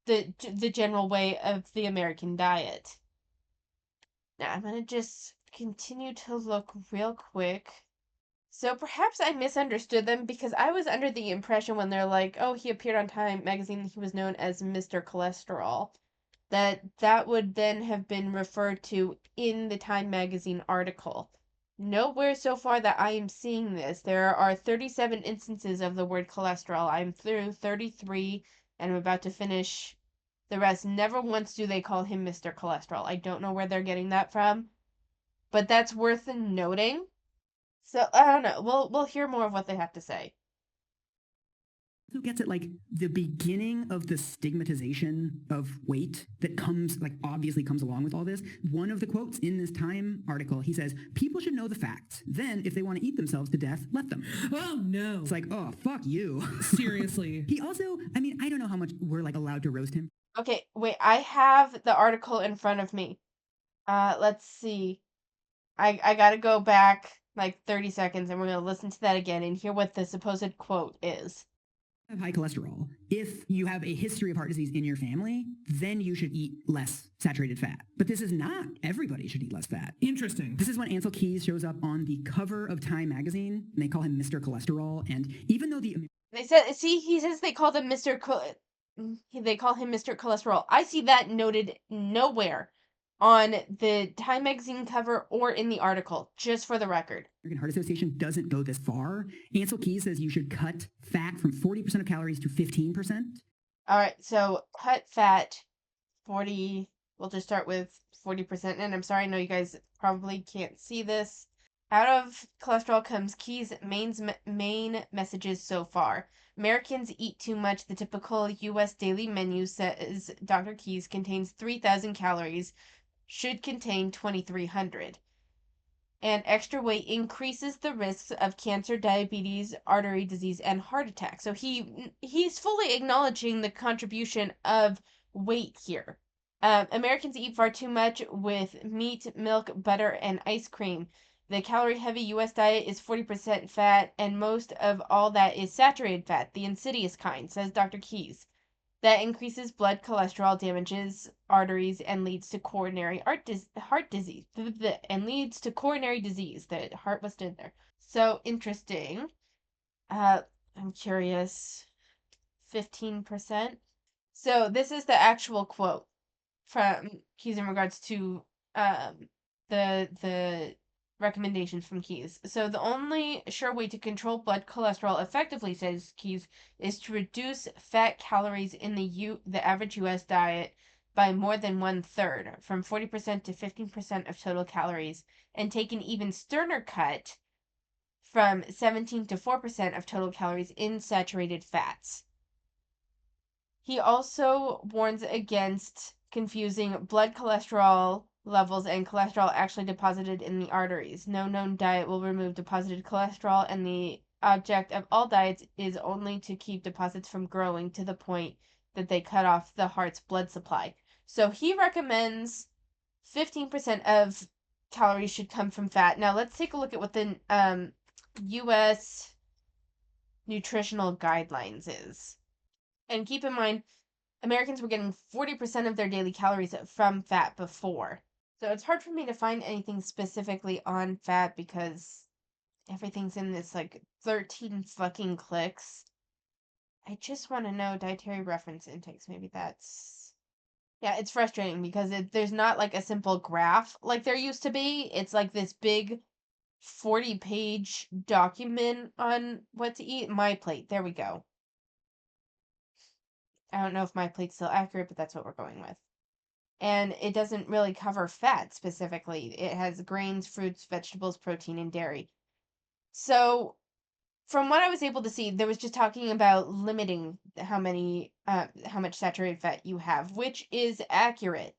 the general way of the American diet. Now I'm gonna just continue to look real quick. So perhaps I misunderstood them because I was under the impression when they're like, oh, he appeared on Time magazine, he was known as Mr. Cholesterol, that would then have been referred to in the Time magazine article. Nowhere so far that I am seeing this. There are 37 instances of the word cholesterol. I'm through 33 and I'm about to finish The rest, never once do they call him Mr. Cholesterol. I don't know where they're getting that from, but that's worth noting. So I don't know. We'll hear more of what they have to say. Also gets at like the beginning of the stigmatization of weight that comes like obviously comes along with all this. One of the quotes in this Time article, he says, people should know the facts. Then if they want to eat themselves to death, let them. Oh no. It's like, oh, fuck you. Seriously. He also, I mean, I don't know how much we're like allowed to roast him. Okay, wait, I have the article in front of me. Let's see. I gotta go back like 30 seconds and we're gonna listen to that again and hear what the supposed quote is. Have high cholesterol. If you have a history of heart disease in your family, then you should eat less saturated fat. But this is not everybody should eat less fat. Interesting. This is when Ancel Keys shows up on the cover of Time magazine, and they call him Mr. Cholesterol. And even though They said, see, he says they call them they call him Mr. Cholesterol. I see that noted nowhere on the Time magazine cover or in the article, just for the record. American Heart Association doesn't go this far. Ancel Keys says you should cut fat from 40% of calories to 15%. All right, so cut fat 40, we'll just start with 40%. And I'm sorry, I know you guys probably can't see this. Out of cholesterol comes Keys' main messages so far. Americans eat too much. The typical U.S. daily menu, says Dr. Keys, contains 3,000 calories, should contain 2,300. And extra weight increases the risks of cancer, diabetes, artery disease, and heart attack. So he's fully acknowledging the contribution of weight here. Americans eat far too much with meat, milk, butter, and ice cream. The calorie-heavy U.S. diet is 40% fat, and most of all that is saturated fat, the insidious kind, says Dr. Keys. That increases blood cholesterol, damages arteries, and leads to coronary heart disease. And leads to coronary disease. The heart was in there. So interesting. I'm curious. 15%. So this is the actual quote from Keys in regards to the recommendations from Keys. So the only sure way to control blood cholesterol effectively, says Keys, is to reduce fat calories in the average U.S. diet by more than 1/3, from 40% to 15% of total calories, and take an even sterner cut from 17 to 4% of total calories in saturated fats. He also warns against confusing blood cholesterol levels and cholesterol actually deposited in the arteries. No known diet will remove deposited cholesterol, and the object of all diets is only to keep deposits from growing to the point that they cut off the heart's blood supply. So he recommends 15% of calories should come from fat. Now let's take a look at what the U.S. nutritional guidelines is. And keep in mind, Americans were getting 40% of their daily calories from fat before. So it's hard for me to find anything specifically on fat because everything's in this like 13 fucking clicks. I just want to know dietary reference intakes. Maybe that's... Yeah, it's frustrating because there's not like a simple graph like there used to be. It's like this big 40-page document on what to eat. My plate. There we go. I don't know if my plate's still accurate, but that's what we're going with. And it doesn't really cover fat specifically. It has grains, fruits, vegetables, protein, and dairy. So, from what I was able to see, there was just talking about limiting how much saturated fat you have, which is accurate.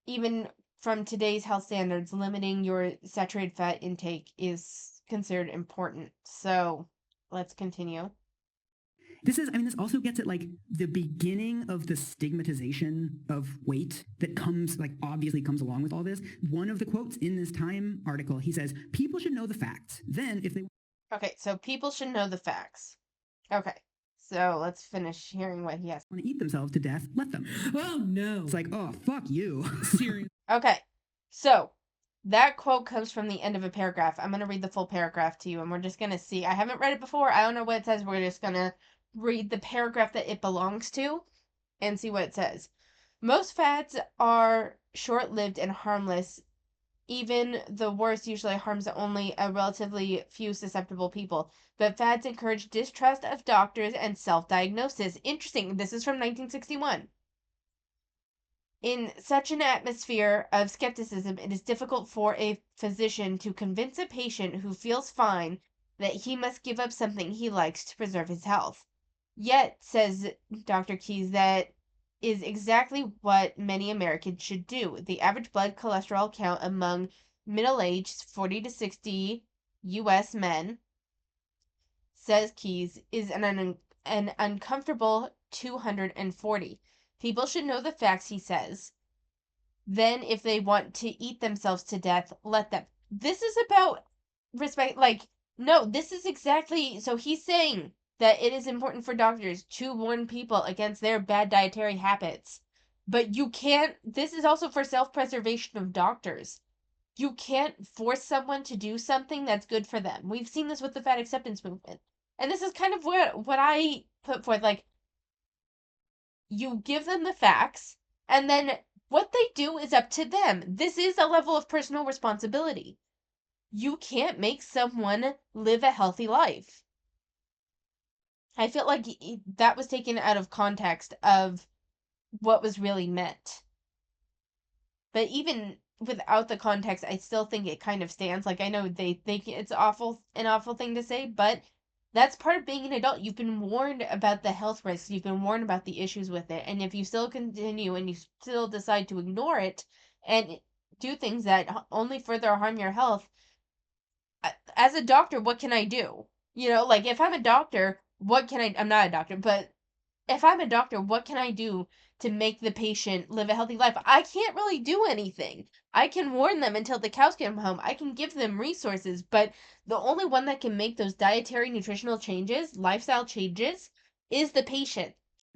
Even from today's health standards, limiting your saturated fat intake is considered important. So, let's continue. This also gets at like the beginning of the stigmatization of weight that comes like obviously comes along with all this. One of the quotes in this Time article, he says, people should know the facts. Then if they Okay, so people should know the facts. Okay, so let's finish hearing what he has. want to eat themselves to death, let them. Oh no. It's like, oh, fuck you. Seriously. Okay, so that quote comes from the end of a paragraph. I'm going to read the full paragraph to you, and we're just going to see. I haven't read it before. I don't know what it says. We're just going to read the paragraph that it belongs to and see what it says. Most fats are short-lived and harmless Even the worst usually harms only a relatively few susceptible people. But fads encourage distrust of doctors and self-diagnosis. Interesting. This is from 1961. In such an atmosphere of skepticism, it is difficult for a physician to convince a patient who feels fine that he must give up something he likes to preserve his health. Yet, says Dr. Keys, that is exactly what many Americans should do. The average blood cholesterol count among middle-aged 40 to 60 U.S. men, says Keys, is an uncomfortable 240. People should know the facts, he says. Then, if they want to eat themselves to death, let them. This is about respect. Like, no, this is exactly. So he's saying that it is important for doctors to warn people against their bad dietary habits. But you can't. This is also for self preservation of doctors. You can't force someone to do something that's good for them. We've seen this with the fat acceptance movement. And this is kind of what I put forth. Like, you give them the facts, and then what they do is up to them. This is a level of personal responsibility. You can't make someone live a healthy life. I feel like that was taken out of context of what was really meant. But even without the context, I still think it kind of stands. Like, I know they think it's an awful thing to say, but that's part of being an adult. You've been warned about the health risks. You've been warned about the issues with it. And if you still continue and you still decide to ignore it and do things that only further harm your health, as a doctor, what can I do? Like, if I'm a doctor, I'm not a doctor, but if I'm a doctor, what can I do to make the patient live a healthy life? I can't really do anything. I can warn them until the cows come home. I can give them resources, but the only one that can make those dietary nutritional changes, lifestyle changes, is the patient.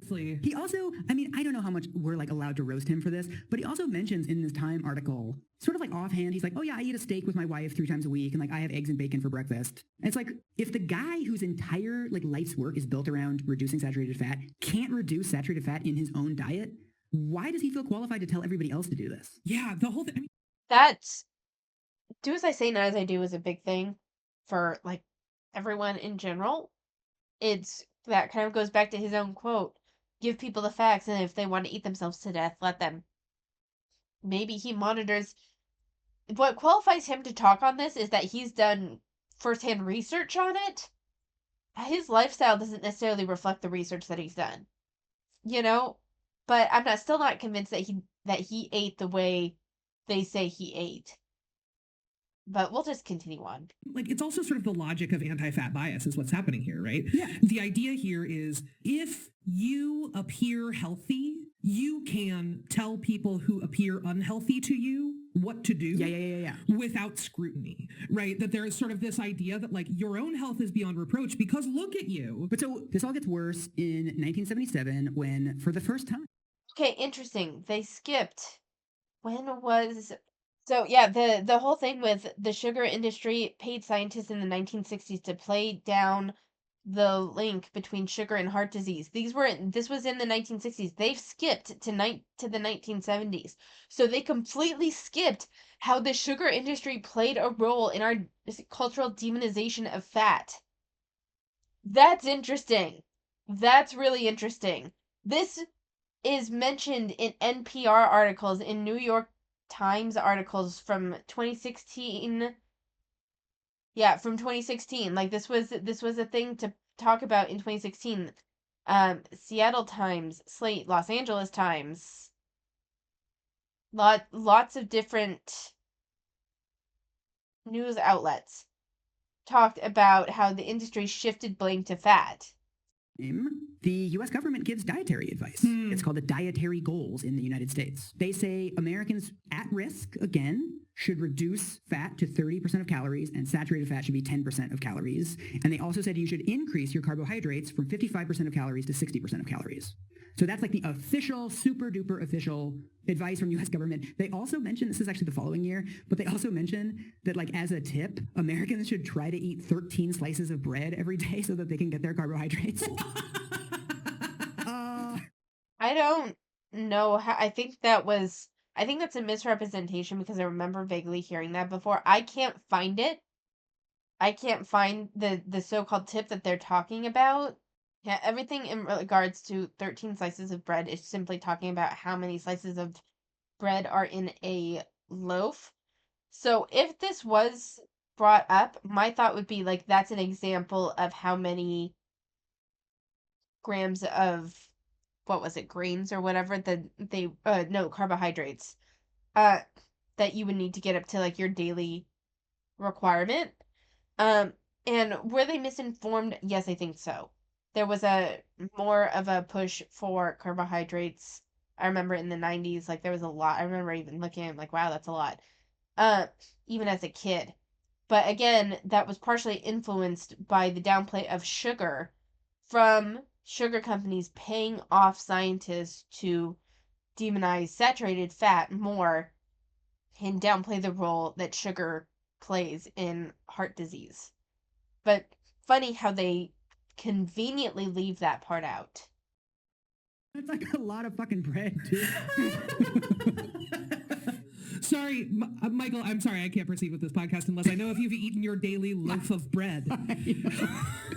He also, I mean, I don't know how much we're like allowed to roast him for this, but he also mentions in this Time article, sort of like offhand, he's like, oh yeah, I eat a steak with my wife 3 times a week, and like I have eggs and bacon for breakfast. And it's like, if the guy whose entire like life's work is built around reducing saturated fat can't reduce saturated fat in his own diet, why does he feel qualified to tell everybody else to do this? Yeah, the whole thing. I mean, That's do as I say, not as I do is a big thing for like everyone in general. It's that kind of goes back to his own quote. Give people the facts, and if they want to eat themselves to death, let them. Maybe he monitors. What qualifies him to talk on this is that he's done firsthand research on it. His lifestyle doesn't necessarily reflect the research that he's done, you know. But I'm still not convinced that he ate the way they say he ate. But we'll just continue on. Like, it's also sort of the logic of anti-fat bias is what's happening here, right? Yeah. The idea here is if you appear healthy, you can tell people who appear unhealthy to you what to do Yeah. without scrutiny, right? That there is sort of this idea that like your own health is beyond reproach because look at you. But so this all gets worse in 1977 when, for the first time, Okay, interesting. They skipped. When was So yeah, the whole thing with the sugar industry paid scientists in the 1960s to play down the link between sugar and heart disease. This was in the 1960s. They've skipped to the 1970s. So they completely skipped how the sugar industry played a role in our cultural demonization of fat. That's interesting. That's really interesting. This is mentioned in NPR articles, in New York Times articles from 2016. Yeah, from 2016. Like, this was a thing to talk about in 2016. Seattle Times, Slate, Los Angeles Times. Lots of different news outlets talked about how the industry shifted blame to fat. the U.S. government gives dietary advice. It's called the dietary goals in the United States. They say Americans at risk, again, should reduce fat to 30% of calories and saturated fat should be 10% of calories. And they also said you should increase your carbohydrates from 55% of calories to 60% of calories. So that's like the official, super duper official advice from U.S. government. They also mentioned, this is actually the following year, but they also mentioned that like as a tip, Americans should try to eat 13 slices of bread every day so that they can get their carbohydrates. I don't know how, I I think that's a misrepresentation because I remember vaguely hearing that before. I can't find it. I can't find the so-called tip that they're talking about. Yeah, everything in regards to 13 slices of bread is simply talking about how many slices of bread are in a loaf. So if this was brought up, my thought would be like that's an example of how many grams of what was it, grains or whatever that they no, carbohydrates uh that you would need to get up to like your daily requirement. Um and were they misinformed? Yes, I think so. There was a more of a push for carbohydrates. I remember in the 90s, like there was a lot. I remember even looking at it, like, wow, that's a lot. Uh, even as a kid. But again, that was partially influenced by the downplay of sugar from sugar companies paying off scientists to demonize saturated fat more and downplay the role that sugar plays in heart disease. But funny how they conveniently leave that part out. That's like a lot of fucking bread, dude. Sorry, Michael, I'm sorry I can't proceed with this podcast unless I know if you've eaten your daily loaf of bread.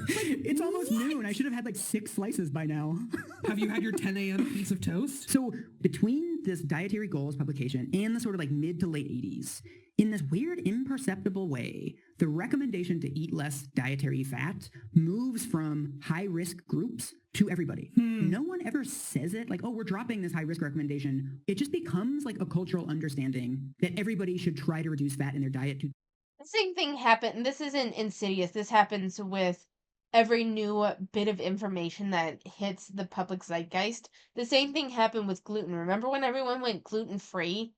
It's almost noon. I should have had like 6 slices by now. Have you had your 10 a.m. piece of toast? So between this Dietary Goals publication and the sort of like mid to late 80s, in this weird imperceptible way, the recommendation to eat less dietary fat moves from high-risk groups to everybody. No one ever says it like, oh, we're dropping this high-risk recommendation. It just becomes like a cultural understanding that everybody should try to reduce fat in their diet to. The same thing happened. This isn't insidious. This happens with every new bit of information that hits the public zeitgeist. The same thing happened with gluten. Remember when everyone went gluten-free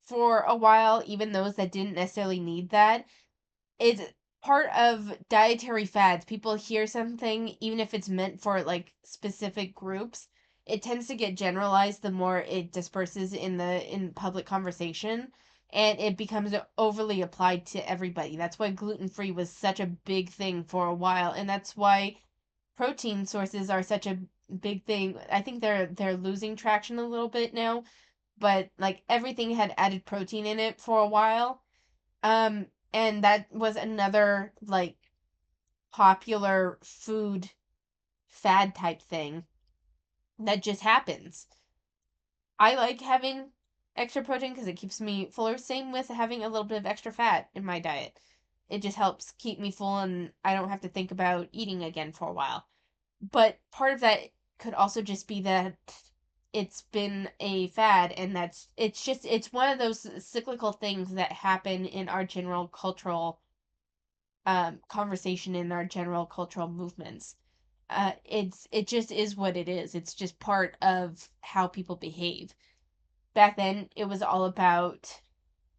for a while, even those that didn't necessarily need that? It's part of dietary fads. People hear something, even if it's meant for like specific groups, it tends to get generalized the more it disperses in public conversation, and it becomes overly applied to everybody. That's why gluten-free was such a big thing for a while, and that's why protein sources are such a big thing. I think they're losing traction a little bit now, but like everything had added protein in it for a while. And that was another like popular food fad type thing that just happens. I like having extra protein because it keeps me fuller. Same with having a little bit of extra fat in my diet. It just helps keep me full and I don't have to think about eating again for a while. But part of that could also just be that it's been a fad and it's one of those cyclical things that happen in our general cultural conversation, in our general cultural movements. It just is what it is. It's just part of how people behave. Back then, it was all about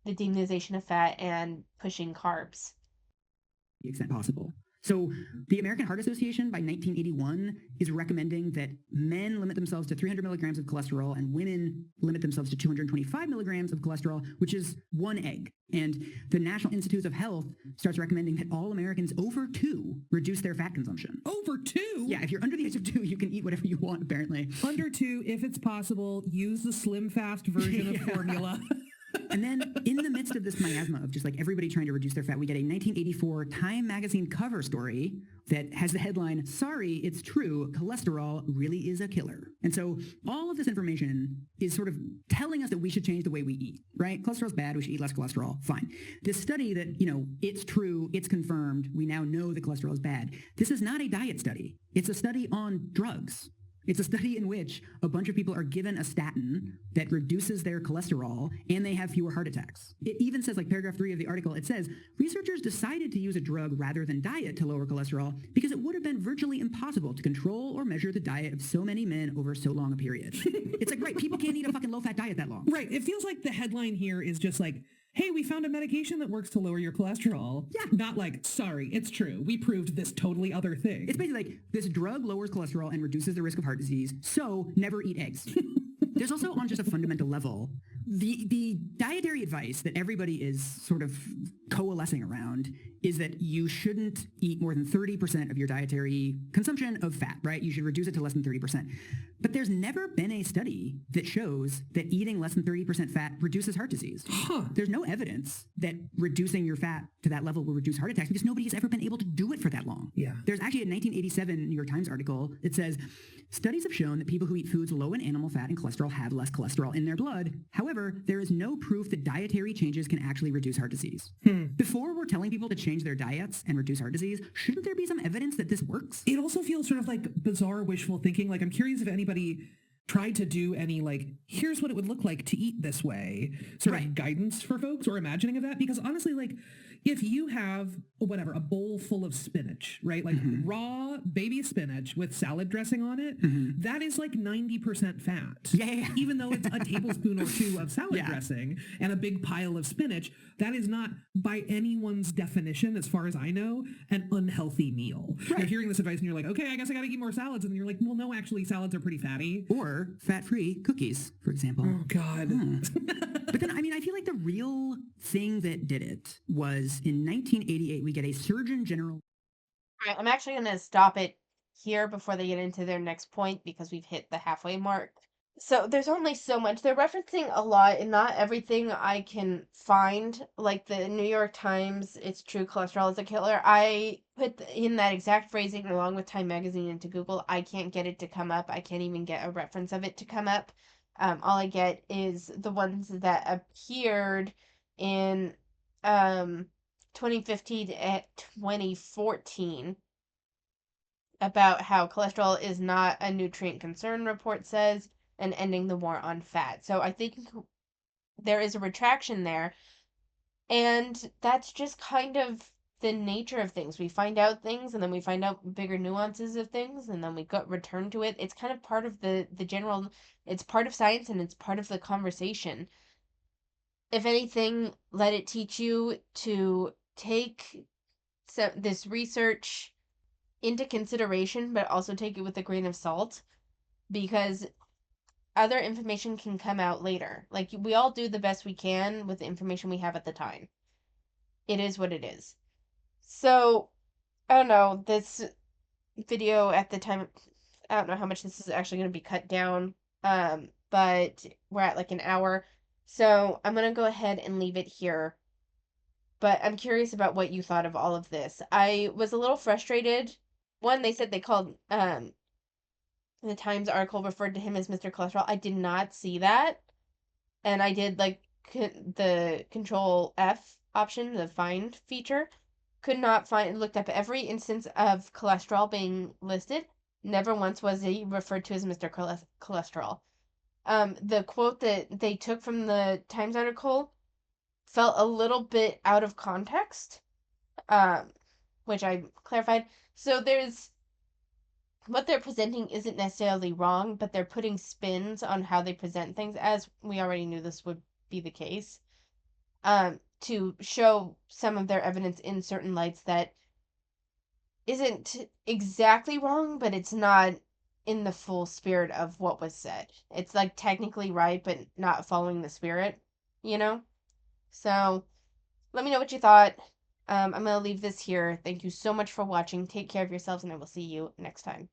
the demonization of fat and pushing carbs. The extent possible. So the American Heart Association by 1981 is recommending that men limit themselves to 300 milligrams of cholesterol and women limit themselves to 225 milligrams of cholesterol, which is 1 egg. And the National Institutes of Health starts recommending that all Americans over 2 reduce their fat consumption. Over 2? Yeah, if you're under the age of 2, you can eat whatever you want, apparently. Under 2, if it's possible, use the Slim Fast version of formula. And then in the midst of this miasma of just like everybody trying to reduce their fat, we get a 1984 Time magazine cover story that has the headline, "Sorry, it's true, cholesterol really is a killer." And so all of this information is sort of telling us that we should change the way we eat, right? Cholesterol's bad, we should eat less cholesterol, fine. This study that, it's true, it's confirmed, we now know that cholesterol is bad. This is not a diet study. It's a study on drugs. It's a study in which a bunch of people are given a statin that reduces their cholesterol and they have fewer heart attacks. It even says, like paragraph 3 of the article, it says, researchers decided to use a drug rather than diet to lower cholesterol because it would have been virtually impossible to control or measure the diet of so many men over so long a period. It's like, right, people can't eat a fucking low-fat diet that long. Right. It feels like the headline here is just like, hey, we found a medication that works to lower your cholesterol. Yeah. Not like, sorry, it's true. We proved this totally other thing. It's basically like, this drug lowers cholesterol and reduces the risk of heart disease, so never eat eggs. There's also, on just a fundamental level, the dietary advice that everybody is sort of coalescing around is that you shouldn't eat more than 30% of your dietary consumption of fat, right? You should reduce it to less than 30%. But there's never been a study that shows that eating less than 30% fat reduces heart disease. There's no evidence that reducing your fat to that level will reduce heart attacks because nobody's ever been able to do it for that long. Yeah. There's actually a 1987 New York Times article that says, studies have shown that people who eat foods low in animal fat and cholesterol have less cholesterol in their blood. However, there is no proof that dietary changes can actually reduce heart disease. Before we're telling people to change their diets and reduce heart disease, shouldn't there be some evidence that this works? It also feels sort of like bizarre wishful thinking. Like, I'm curious if anybody tried to do any, like, here's what it would look like to eat this way sort of guidance for folks or imagining of that. Because honestly, like, if you have whatever, a bowl full of spinach, right? Like raw baby spinach with salad dressing on it, that is like 90% fat. Yeah. Even though it's a tablespoon or two of salad dressing and a big pile of spinach, that is not by anyone's definition, as far as I know, an unhealthy meal. Right. You're hearing this advice and you're like, okay, I guess I gotta eat more salads. And you're like, well, no, actually salads are pretty fatty. Or fat-free cookies, for example. Oh, God. But then, I mean, I feel like the real thing that did it was in 1988, we get a Surgeon General. All right, I'm actually going to stop it here before they get into their next point because we've hit the halfway mark. So there's only so much. They're referencing a lot and not everything I can find. Like the New York Times, it's true, cholesterol is a killer. I put in that exact phrasing along with Time Magazine into Google. I can't get it to come up. I can't even get a reference of it to come up. All I get is the ones that appeared in 2015 and 2014 about how cholesterol is not a nutrient concern, report says, and ending the war on fat. So I think there is a retraction there. And that's just kind of the nature of things. We find out things and then we find out bigger nuances of things and then we return to it. It's kind of part of the general, it's part of science and it's part of the conversation. If anything, let it teach you to take this research into consideration, but also take it with a grain of salt because other information can come out later. Like, we all do the best we can with the information we have at the time. It is what it is. So, I don't know, this video at the time, I don't know how much this is actually going to be cut down, but we're at like an hour. So, I'm going to go ahead and leave it here. But I'm curious about what you thought of all of this. I was a little frustrated. One, they said they called, the Times article referred to him as Mr. Cholesterol. I did not see that. And I did like the Control F option, the find feature. Could not find, looked up every instance of cholesterol being listed. Never once was he referred to as Mr. Cholesterol. The quote that they took from the Times article felt a little bit out of context, which I clarified. So there's what they're presenting isn't necessarily wrong, but they're putting spins on how they present things, as we already knew this would be the case, to show some of their evidence in certain lights that isn't exactly wrong, but it's not in the full spirit of what was said. It's like technically right, but not following the spirit, you know? So, let me know what you thought. I'm going to leave this here. Thank you so much for watching. Take care of yourselves, and I will see you next time.